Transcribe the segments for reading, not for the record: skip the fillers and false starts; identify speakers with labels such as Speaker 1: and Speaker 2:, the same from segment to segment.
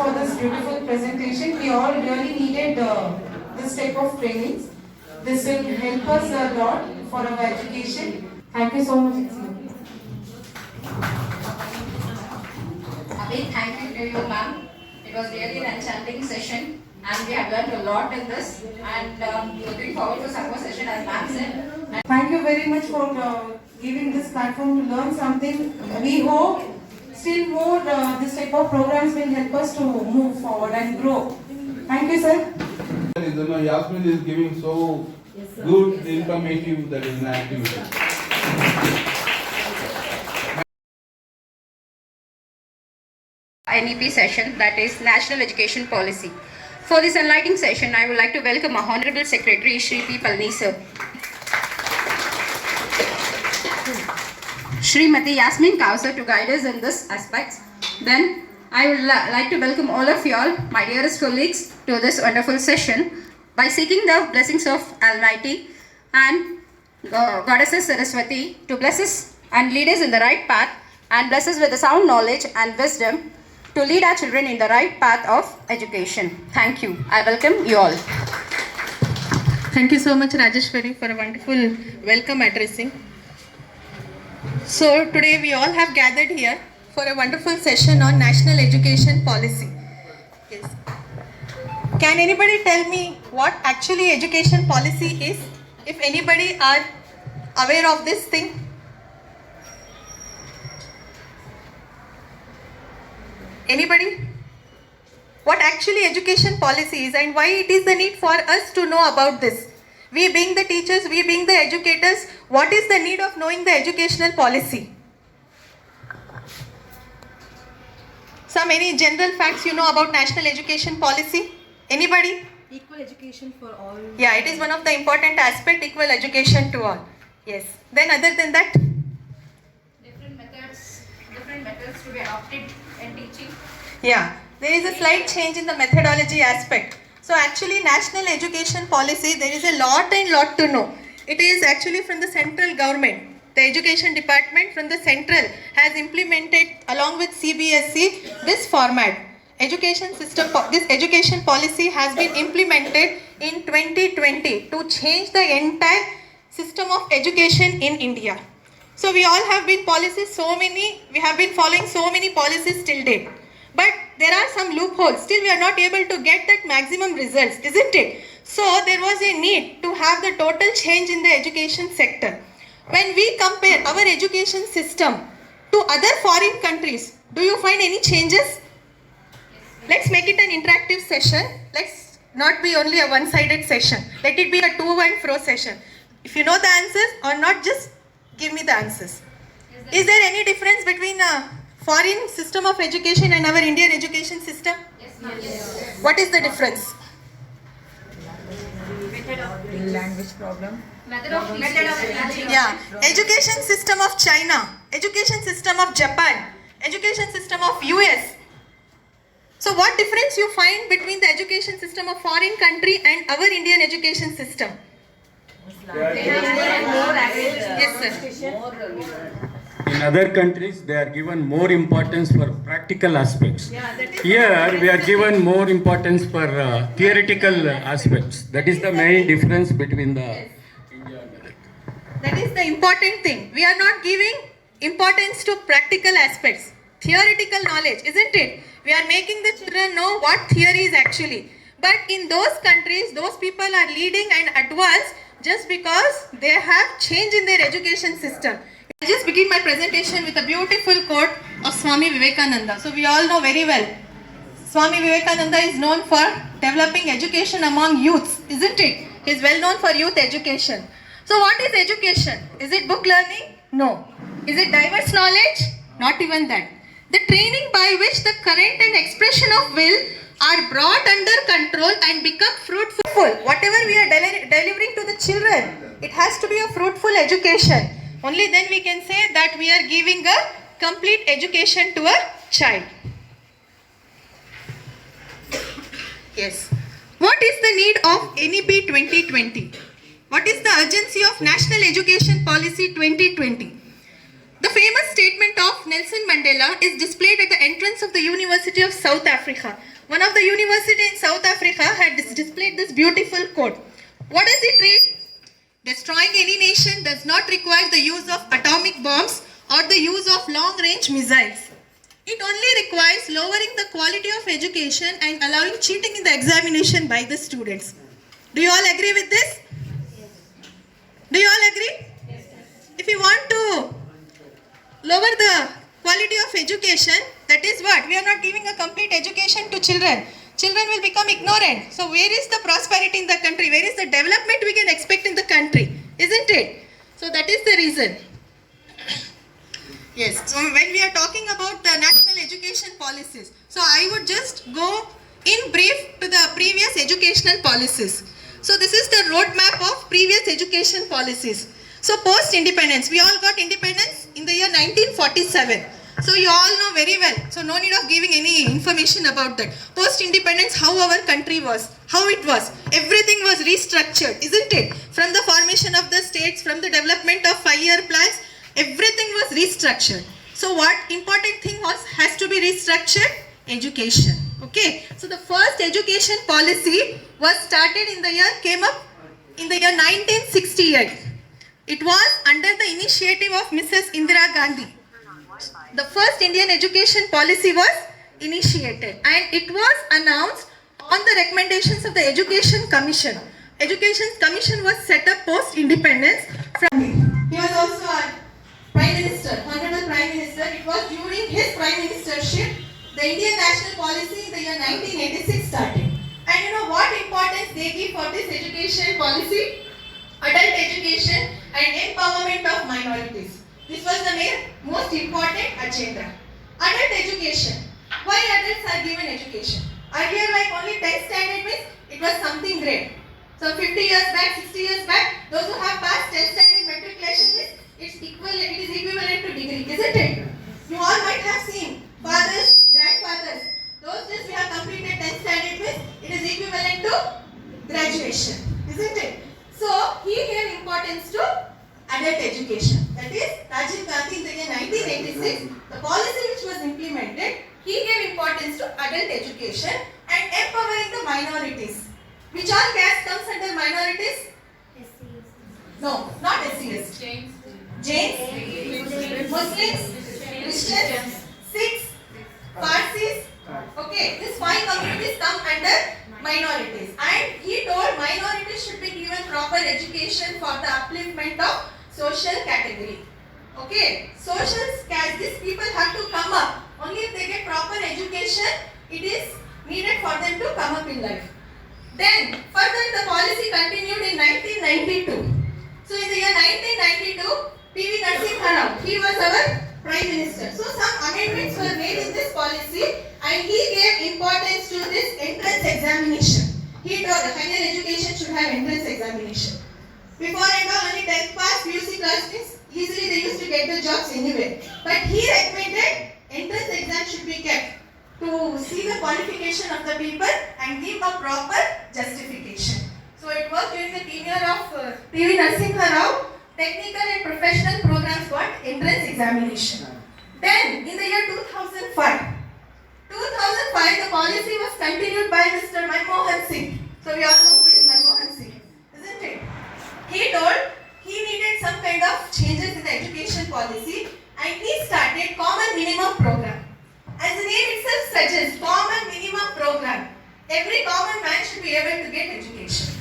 Speaker 1: for this beautiful presentation. We all really needed this type of trainings. This will help us a lot for our education. Thank you so much.
Speaker 2: A big thank you to you, ma'am. It was really an enchanting session and we have learned a lot in this and looking forward to some more session as ma'am said.
Speaker 1: Thank you very much for giving this platform to learn something. We hope still more this type of programs will help us to move forward and grow. Thank you, sir.
Speaker 3: Yasmin is giving so good informative that is an activity.
Speaker 2: NEP session, that is National Education Policy. For this enlightening session, I would like to welcome our Honorable Secretary, Shri P. Palni sir. Srimati Yasmin Kausar to guide us in this aspect. Then I would like to welcome all of you all, my dearest colleagues, to this wonderful session by seeking the blessings of Almighty and Goddesses Saraswati to bless us and lead us in the right path and bless us with the sound knowledge and wisdom to lead our children in the right path of education. Thank you. I welcome you all.
Speaker 4: Thank you so much, Rajeshwari, for a wonderful welcome addressing. So today we all have gathered here for a wonderful session on National Education Policy. Yes. Can anybody tell me what actually education policy is? If anybody are aware of this thing? Anybody? What actually education policy is and why it is the need for us to know about this? We being the teachers, we being the educators, what is the need of knowing the educational policy? Some any general facts you know about national education policy? Anybody?
Speaker 5: Equal education for all.
Speaker 4: Yeah, it is one of the important aspect, equal education to all. Yes. Then other than that?
Speaker 2: Different methods to be adopted in teaching.
Speaker 4: Yeah, there is a slight change in the methodology aspect. So actually national education policy, there is a lot to know. It is actually from the central government. The education department from the central has implemented along with CBSE this format. This education policy has been implemented in 2020 to change the entire system of education in India. So we all have been we have been following so many policies till date. But there are some loopholes. Still we are not able to get that maximum results, isn't it? So there was a need to have the total change in the education sector. When we compare our education system to other foreign countries, do you find any changes? Let's make it an interactive session. Let's not be only a one-sided session. Let it be a to and fro session. If you know the answers or not, just give me the answers. Is there any difference between a foreign system of education and our Indian education system?
Speaker 2: Yes, ma'am. Yes.
Speaker 4: What is the difference?
Speaker 5: Language problem.
Speaker 2: Method of teaching.
Speaker 4: Yeah. Education system of China, education system of Japan, education system of US. So what difference you find between the education system of foreign country and our Indian education system?
Speaker 2: They have more access.
Speaker 4: Yes, sir.
Speaker 6: In other countries, they are given more importance for practical aspects.
Speaker 4: Yeah, that is
Speaker 6: Here, we are given more importance for theoretical aspects. That is the main difference between the India and America.
Speaker 4: That is the important thing. We are not giving importance to practical aspects, theoretical knowledge, isn't it? We are making the children know what theory is actually. But in those countries, those people are leading and advanced just because they have change in their education system. I just begin my presentation with a beautiful quote of Swami Vivekananda. So we all know very well. Swami Vivekananda is known for developing education among youths, isn't it? He is well known for youth education. So what is education? Is it book learning? No. Is it diverse knowledge? Not even that. The training by which the current and expression of will are brought under control and become fruitful. Whatever we are delivering to the children, it has to be a fruitful education. Only then we can say that we are giving a complete education to a child. Yes. What is the need of NEP 2020? What is the urgency of National Education Policy 2020? The famous statement of Nelson Mandela is displayed at the entrance of the University of South Africa. One of the university in South Africa had displayed this beautiful quote. What does it read? Destroying any nation does not require the use of atomic bombs or the use of long-range missiles. It only requires lowering the quality of education and allowing cheating in the examination by the students. Do you all agree with this? Do you all agree? If you want to lower the quality of education, that is what? We are not giving a complete education to children. Children will become ignorant. So where is the prosperity in the country? Where is the development we can expect in the country? Isn't it? So that is the reason. Yes, so when we are talking about the national education policies, so I would just go in brief to the previous educational policies. So this is the roadmap of previous education policies. So post-independence, we all got independence in the year 1947. So you all know very well. So no need of giving any information about that. Post-independence, how our country was, how it was. Everything was restructured, isn't it? From the formation of the states, from the development of 5-year plans, everything was restructured. So what important thing has to be restructured? Education. Okay. So the first education policy was started came up in the year 1968. It was under the initiative of Mrs. Indira Gandhi. The first Indian education policy was initiated and it was announced on the recommendations of the Education Commission. Education Commission was set up post-independence. He was also a Prime Minister, Honorable Prime Minister. It was during his Prime Ministership, the Indian National Policy in the year 1986 started. And you know what importance they give for this education policy? Adult education and empowerment of minorities. This was the most important agenda. Adult education. Why adults are given education? Earlier, like only 10th standard means it was something great. So 50 years back, 60 years back, those who have passed 10th standard matriculation means it is equivalent to degree, isn't it? You all might have seen fathers, grandfathers. Those days we have completed 10th standard means it is equivalent to graduation, isn't it? So he gave importance to adult education. That is, Rajiv Gandhi in the year 1986, the policy which was implemented, he gave importance to adult education and empowering the minorities. Which all caste comes under minorities? No, not SCS. Jains, Muslims, Christians, Sikhs, Parsis. Okay, these 5 communities come under minorities. And he told minorities should be given proper education for the upliftment of social category. Okay, social caste, these people have to come up. Only if they get proper education, it is needed for them to come up in life. Then, further the policy continued in 1992. So in the year 1992, P.V. Narasimha Rao, he was our Prime Minister. So some amendments were made in this policy and he gave importance to this entrance examination. He told higher education should have entrance examination. Before and all, only 10th pass PUC class means easily they used to get the jobs anywhere. But he recommended entrance exam should be kept to see the qualification of the people and give a proper justification. So it was during the tenure of P.V. Narasimha Rao, technical and professional programs got entrance examination. Then in the year 2005, the policy was continued by Mr. Manmohan Singh. So we all know who is Manmohan Singh, isn't it? He told he needed some kind of changes in the education policy and he started Common Minimum Program. As the name itself suggests, Common Minimum Program. Every common man should be able to get education.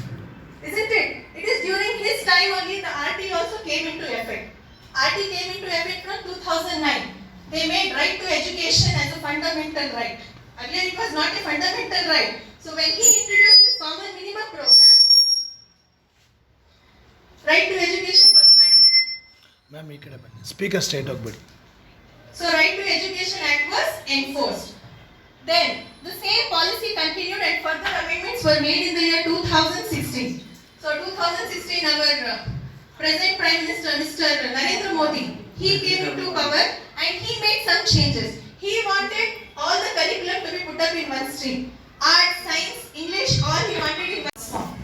Speaker 4: Isn't it? It is during his time only the RT also came into effect. RT came into effect from 2009. They made right to education as a fundamental right. Earlier it was not a fundamental right. So when he introduced this Common Minimum Program, right to education was made.
Speaker 7: Speaker state of body.
Speaker 4: So Right to Education Act was enforced. Then the same policy continued and further amendments were made in the year 2016. So 2016 our present Prime Minister Mr. Narendra Modi, he came into power and he made some changes. He wanted all the curriculum to be put up in one stream. Art, science, English, all he wanted in one form.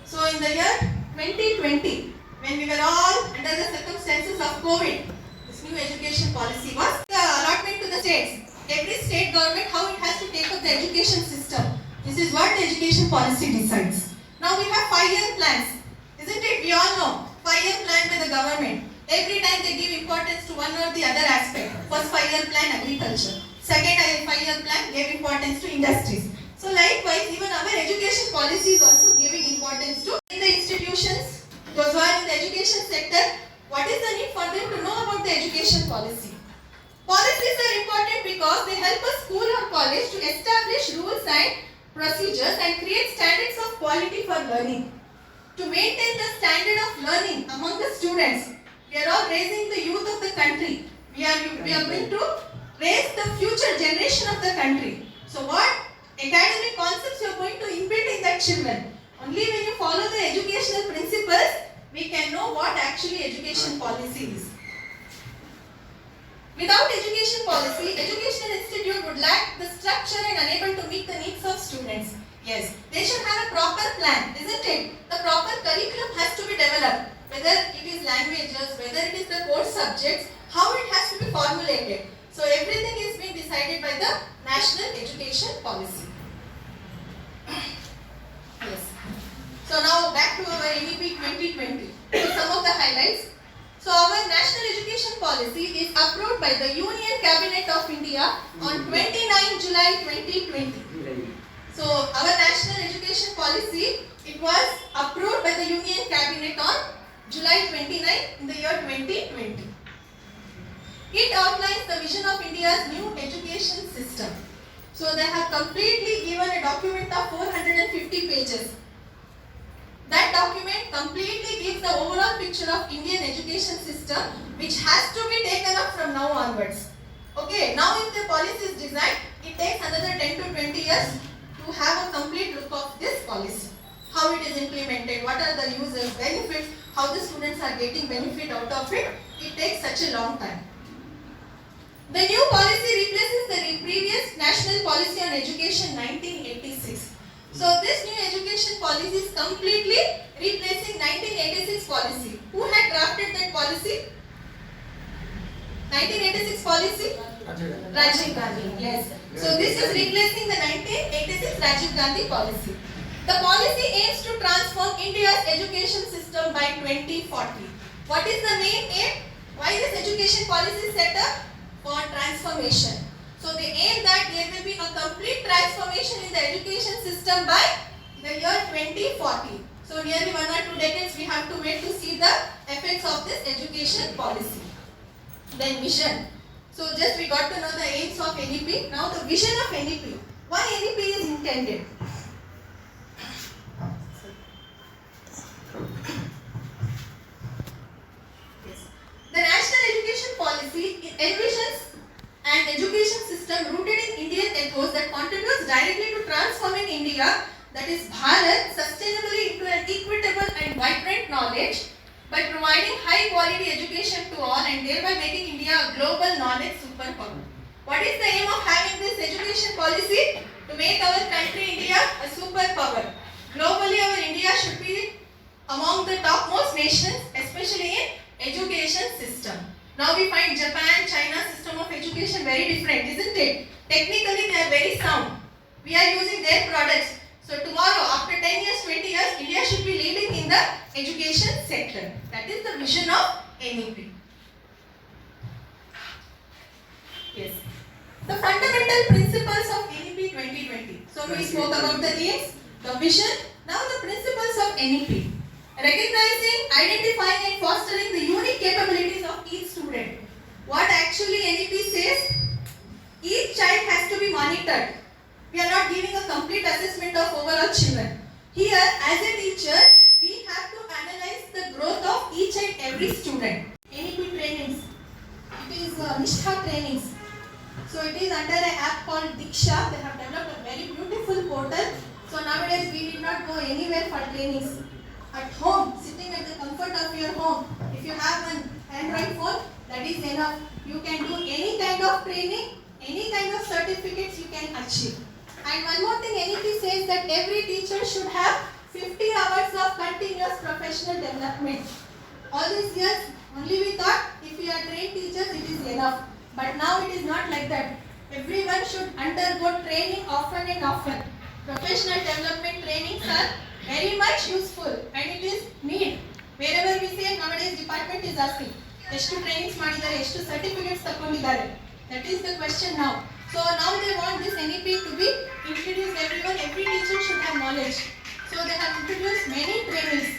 Speaker 4: So in the year 2020, when we were all under the circumstances of COVID, this new education policy was the allotment to the states. every state government how it has to take up the education system. This is what the education policy decides. Now we have 5-year plans, isn't it? We all know 5-year plan by the government. Every time they give importance to one or the other aspect. First 5-year plan, agriculture. Second 5-year plan gave importance to industries. So likewise, even our education policy is also giving importance to in the institutions, those who are in the education sector. What is the need for them to know about the education policy? Policies are important because they help a school or college to establish rules and procedures and create standards of quality for learning. To maintain the standard of learning among the students, we are all raising the youth of the country. We are going to raise the future generation of the country. So what academic concepts you are going to inbuild in that children? Only when you follow the educational principles, we can know what actually education policy is. Without education policy, educational institute would lack the structure and unable to meet the needs of students. Yes, they should have a proper plan, isn't it? The proper curriculum has to be developed. Whether it is languages, whether it is the core subjects, how it has to be formulated. So everything is being decided by the National Education Policy. Yes. So now back to our NEP 2020. So some of the highlights. So our National Education Policy is approved by the Union Cabinet of India on 29 July 2020. So our National Education Policy, it was approved by the Union Cabinet on July 29 in the year 2020. It outlines the vision of India's new education system. So they have completely given a document of 450 pages. That document completely gives the overall picture of Indian education system, which has to be taken up from now onwards. Okay, now if the policy is designed, it takes another 10 to 20 years to have a complete look of this policy. How it is implemented, what are the users, benefits, how the students are getting benefit out of it. It takes such a long time. The new policy replaces the previous National Policy on Education 1986. So this new education policy is completely replacing 1986 policy. Who had drafted that policy? 1986 policy? Rajiv Gandhi, yes. So this is replacing the 1986 Rajiv Gandhi policy. The policy aims to transform India's education system by 2040. What is the main aim? Why this education policy is set up? For transformation. So they aim that there will be a complete transformation in the education system by the year 2040. So nearly 1 or 2 decades we have to wait to see the effects of this education policy. Then vision. So just we got to know the aims of NEP. Now the vision of NEP. Why NEP is intended? The National Education Policy envisions an education system rooted in Indian ethos that contributes directly to transforming India, that is Bharat, sustainably into an equitable and vibrant knowledge by providing high quality education to all and thereby making India a global knowledge superpower. What is the aim of having this education policy? To make our country India a superpower. Globally our India should be among the topmost nations, especially in education system. Now we find Japan, China system of education very different, isn't it? Technically they are very sound. We are using their products. So tomorrow, after 10 years, 20 years, India should be leading in the education sector. That is the vision of NEP. Yes. The fundamental principles of NEP 2020. So we spoke about the aims, the vision, now the principles of NEP. Recognizing, identifying and fostering the unique capabilities of each student. What actually NEP says? Each child has to be monitored. We are not giving a complete assessment of overall children. Here, as a teacher, we have to analyze the growth of each and every student. NEP trainings. It is Nishtha trainings. So it is under an app called Diksha. They have developed a very beautiful portal. So nowadays we need not go anywhere for trainings. At home, sitting at the comfort of your home, if you have an Android phone, that is enough. You can do any kind of training, any kind of certificates you can achieve. And one more thing, NEP says that every teacher should have 50 hours of continuous professional development. All these years, only we thought if we are trained teachers, it is enough. But now it is not like that. Every often. Professional development trainings are very much useful and it is need. Wherever we say nowadays department is asking, ಎಷ್ಟು trainings ಮಾಡಿದ್ದಾರೆ, ಎಷ್ಟು certificates ತಗೊಂಡಿದ್ದಾರೆ. That is the question now. So now they want this NEP to be introduced everyone. Every teacher should have knowledge. So they have introduced many trainings.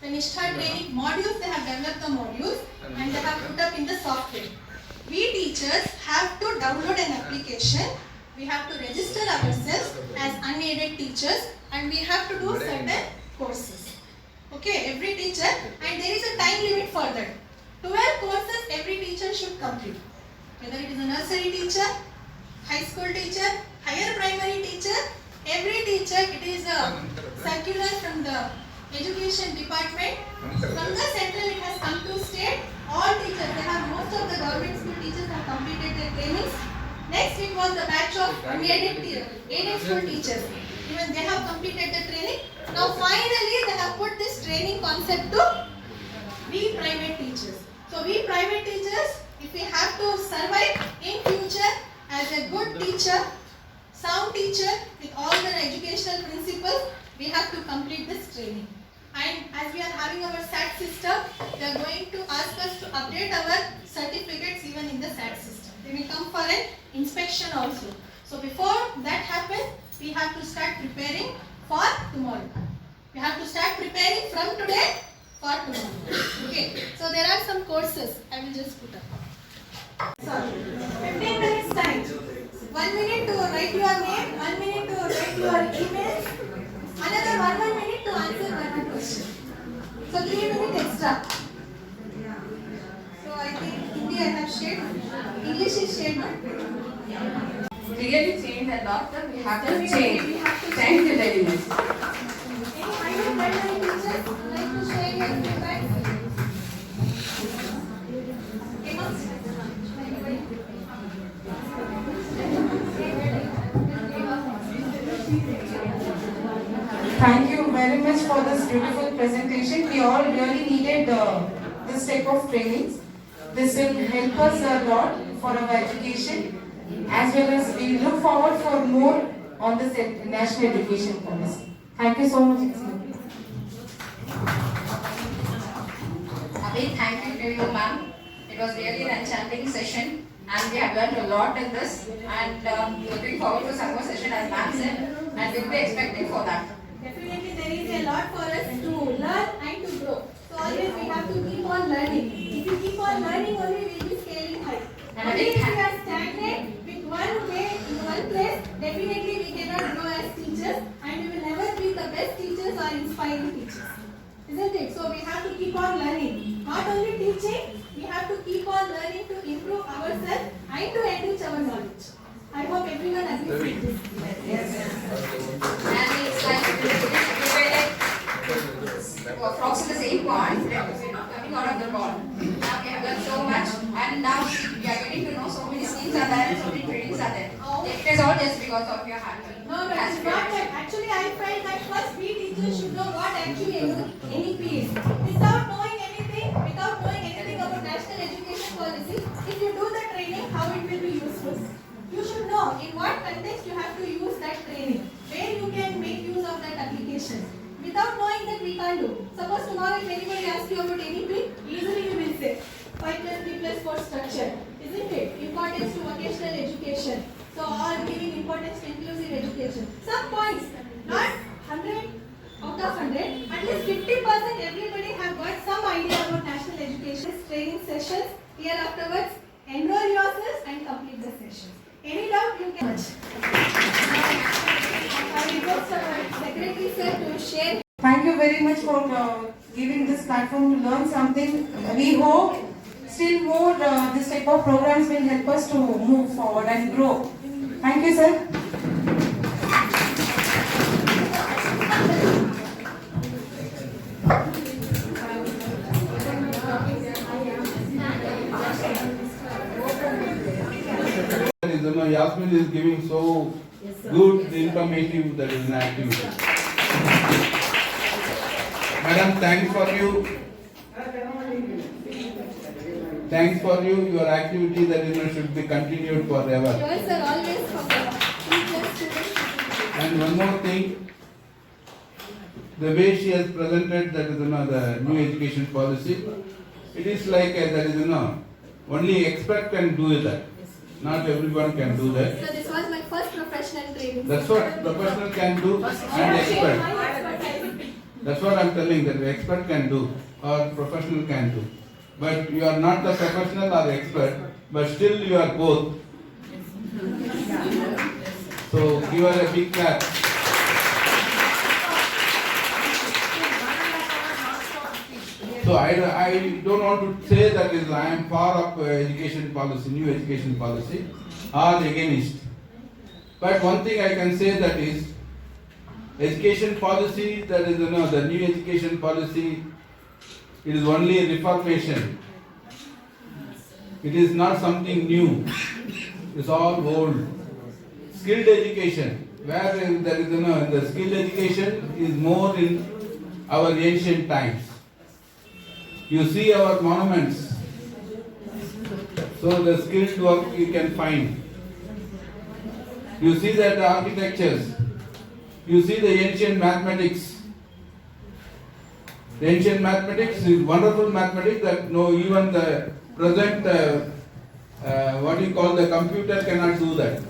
Speaker 4: The Nishtha training modules, they have developed the modules and they have put up in the software. We teachers have to download an application. We have to register ourselves as unaided teachers and we have to do certain courses. Okay, every teacher, and there is a time limit for that. 12 courses every teacher should complete. Whether it is a nursery teacher, high school teacher, higher primary teacher, every teacher, it is a circular from the education department. From the central it has come to state. All teachers, they have most of the government school teachers have completed their trainings. Next week was the batch of aided school teachers. Even they have completed the training. Now finally they have put this training concept to we private teachers. So we private teachers, if we have to survive in future as a good teacher, sound teacher with all the educational principles, we have to complete this training. And as we are having our SAT system, they are going to ask us to update our certificates even in the SAT system. They will come for an inspection also. So before that happens, we have to start preparing for tomorrow. We have to start preparing from today for tomorrow. Okay. So there are some courses. I will just put up. So 15 minutes time. 1 minute to write your name. 1 minute to write your email. Another 1 minute to answer one question. So 3 minutes extra. So I think Hindi I have shared. English is shared, no?
Speaker 2: Really changed a lot, but we have to change. Thank you very much.
Speaker 4: Any higher primary teachers like to share your feedback? Okay, ma'am.
Speaker 1: Thank you very much for this beautiful presentation. We all really needed this type of trainings. This will help us a lot for our education, as well as we look forward for more on this national education policy. Thank you so much.
Speaker 2: A big thank you to you, ma'am. It was really an enchanting session and we have learned a lot in this and looking forward to some more session as ma'am said and we'll be expecting for that.
Speaker 4: Definitely there is a lot for us to learn and to grow. So always we have to keep on learning. If we keep on learning only we will be scaling high. Only if we are stagnant with one way in one place, definitely we cannot grow as teachers and we will never be the best teachers or inspiring teachers. Isn't it? So we have to keep on learning. Not only teaching, we have to keep on learning to improve ourselves and to enrich our knowledge. I hope everyone agrees with this.
Speaker 2: Yes. And it's like we were like frogs in the same pond, we're not coming out of the pond. Now we have learned so much and now we are getting to know so many schemes are there and so many trainings are there. It is all just because of your hard work.
Speaker 4: No, but it's not that. Actually, I felt that first we teachers should know what actually NEP is. Without knowing anything about national education policy, if you do the training, how it will be useful. You should know in what context you have to use that training, where you can make use of that application. Without knowing that we can't do. Suppose tomorrow if anybody asks you about NEP, easily you will say 5+3+4 structure, isn't it? Importance to vocational education. So all giving importance to inclusive education. Some points, not 100 out of 100, at least 50% everybody have got some idea about national education training sessions. Here afterwards, enroll yourselves and complete the session. Any doubt you can. I request our secretary sir to share.
Speaker 1: Thank you very much for giving this platform to learn something. We hope still more this type of programs will help us to move forward and grow. Thank you, sir.
Speaker 3: Yasmin is giving so good informative that is an activity. Madam, thanks for you. Thanks for you. Your activity that should be continued forever.
Speaker 4: Yours are always from the teachers, students.
Speaker 3: And one more thing, the way she has presented that is the new education policy, it is like that is only expert can do that. Not everyone can do that.
Speaker 7: So this was my first professional training.
Speaker 3: That's what professional can do and expert. That's what I'm telling, that the expert can do or professional can do. But you are not the professional or expert, but still you are both. So give her a big clap. So I don't want to say that is I am for of education policy, new education policy, or against. But one thing I can say that is education policy, that is the new education policy, it is only a reformation. It is not something new. It's all old. Skilled education, where there is the skilled education is more in our ancient times. You see our monuments, so the skilled work you can find. You see that architectures, you see the ancient mathematics. The ancient mathematics is wonderful mathematics that even the present, what you call the computer cannot do that.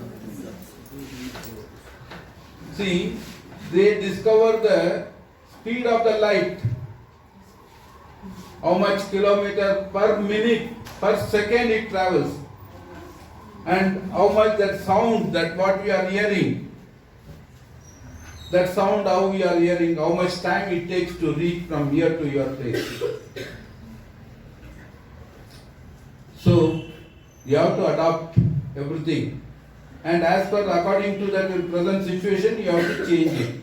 Speaker 3: See, they discover the speed of the light. How much kilometer per minute, per second it travels, and how much that sound, that what we are hearing, that sound how we are hearing, how much time it takes to reach from here to your place. So you have to adopt everything, and as per according to that present situation, you have to change it.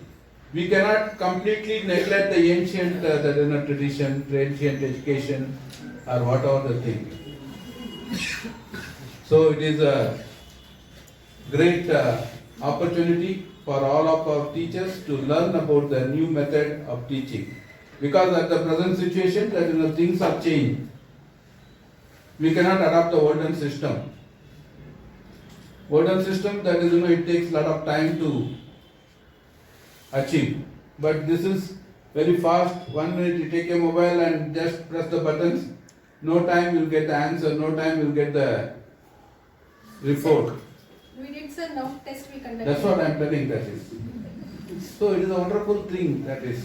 Speaker 3: We cannot completely neglect the ancient tradition, ancient education, or whatever the thing. So it is a great opportunity for all of our teachers to learn about the new method of teaching. Because at the present situation, that things have changed. We cannot adopt the olden system. Olden system, that is it takes a lot of time to achieve. But this is very fast. 1 minute you take a mobile and just press the buttons. No time you'll get the answer, no time you'll get the report.
Speaker 7: We did sir, now test we conducted.
Speaker 3: That's what I'm telling, that is. So it is a wonderful thing, that is.